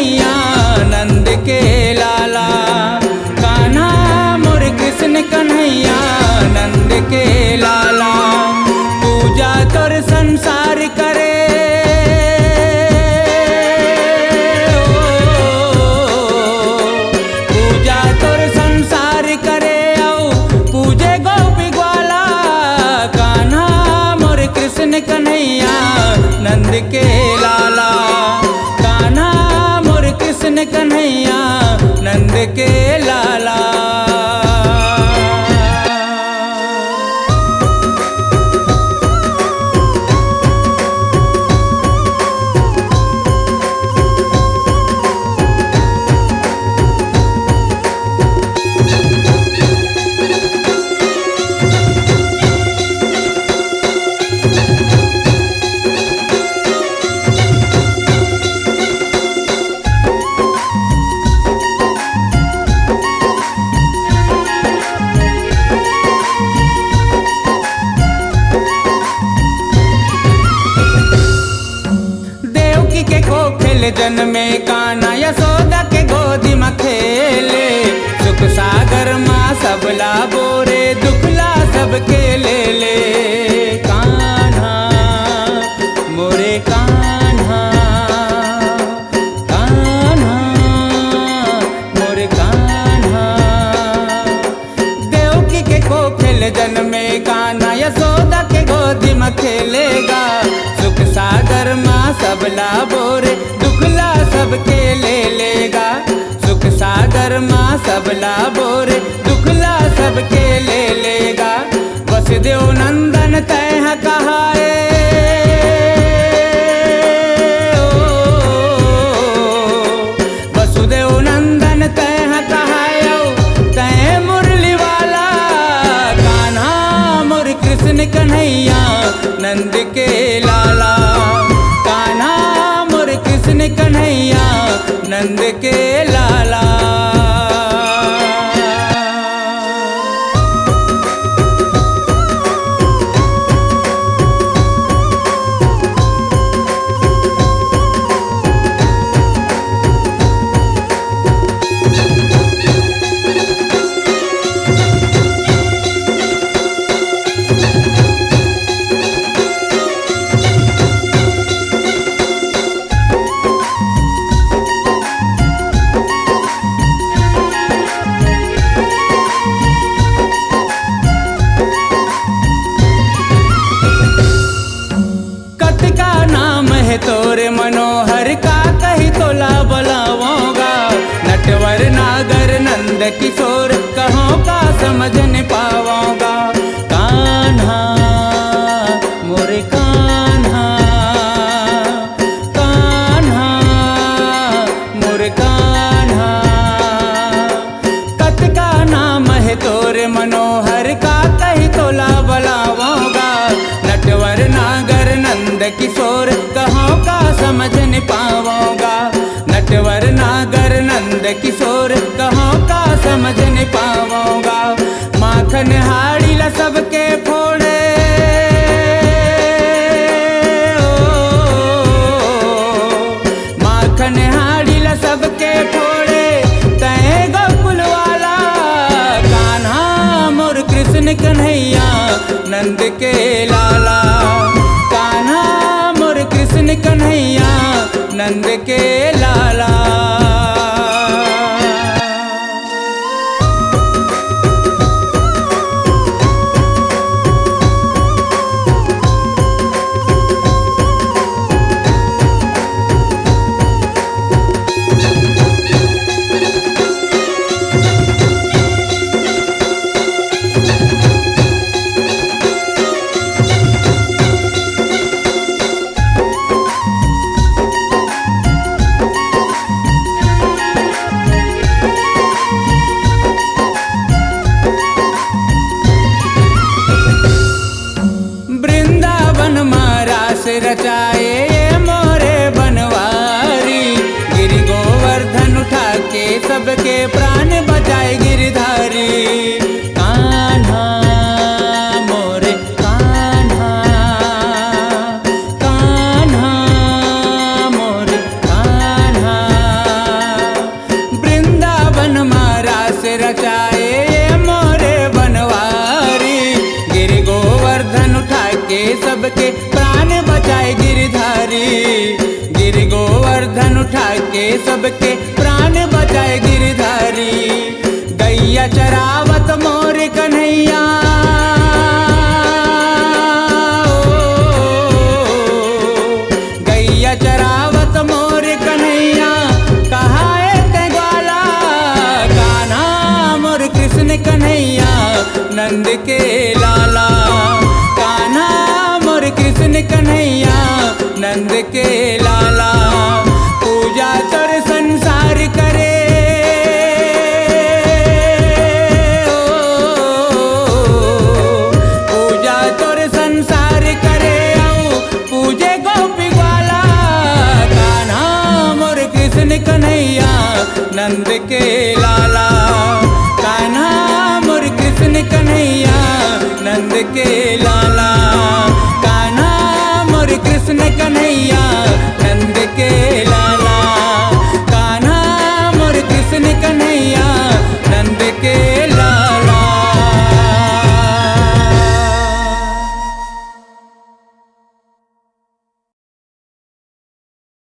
कन्हैया नंद के लाला। कान्हा मोर कृष्ण कन्हैया नंद के लाला। पूजा तोर संसार करे कन्हैया नंद के लाला। कान्हा मोर कृष्ण कन्हैया नंद के लाला। जन्मे कान्हा यशोदा के गोदी में खेले। सुख सागर माँ सबला बोरे दुखला सबके ले ले। कान्हा मोरे कान्हा, कान्हा मोरे कान्हा। देवकी के कोखिल जन्मे कान्हा यशोदा के गोदी में खेलेगा। सुख सागर माँ सबला बोरे दुखला सबके ले लेगा। सुख सागर माँ सबला बोरे दुखला सबके ले लेगा। वसुदेव नंदन तैह कहाए वसुदेव नंदन तैह कहायो तै मुरली वाला। कान्हा मोर कृष्ण कन्हैया नंद के लाला। कृष्ण कन्हैया नंद के लाला। तोरे मनोहर का कही तोला बुलावाऊंगा। नटवर नागर नंद किशोर कहों का समझ न पावाऊंगा। कान्हा मोरे कान्हा, कान्हा मोरे कान्हा। कत का नाम है तोरे मनोहर का कही तोला बुलावाऊंगा। नटवर नागर नंद किशोर कहों का समझ न पाऊंगा। नटवर नागर नंद किशोर कहों का समझ न पाऊंगा। माखन हाड़ी ला सबके फोड़े माखन हाड़ी ला सबके फोड़े तय गोकुल वाला। कान्हा मोर कृष्ण कन्हैया नंद के लाला। कान्हा मोर कृष्ण कन्हैया नंद के लाला। रचाए मोरे बनवारी। गिरि गोवर्धन उठा के सबके प्राण बचाए गिरधारी। कान्हा मोरे कान्हा, कान्हा मोरे कान्हा। के सबके प्राण बचाए गिरधारी। गैया चरावत मोर कन्हैया, गैया चरावत मोर कन्हैया, कहा एक ग्वाला कान्हा मोर कृष्ण कन्हैया नंद के लाला। कान्हा मोर कृष्ण कन्हैया नंद के लाला। पूजा तोर संसार करे, पूजा तोर संसार करे, आओ पूजे गोपी ग्वाला। कान्हा मोर कृष्ण कन्हैया नंद के लाला। कान्हा मोर कृष्ण कन्हैया नंद के लाला। कान्हा मोर कृष्ण कन्हैया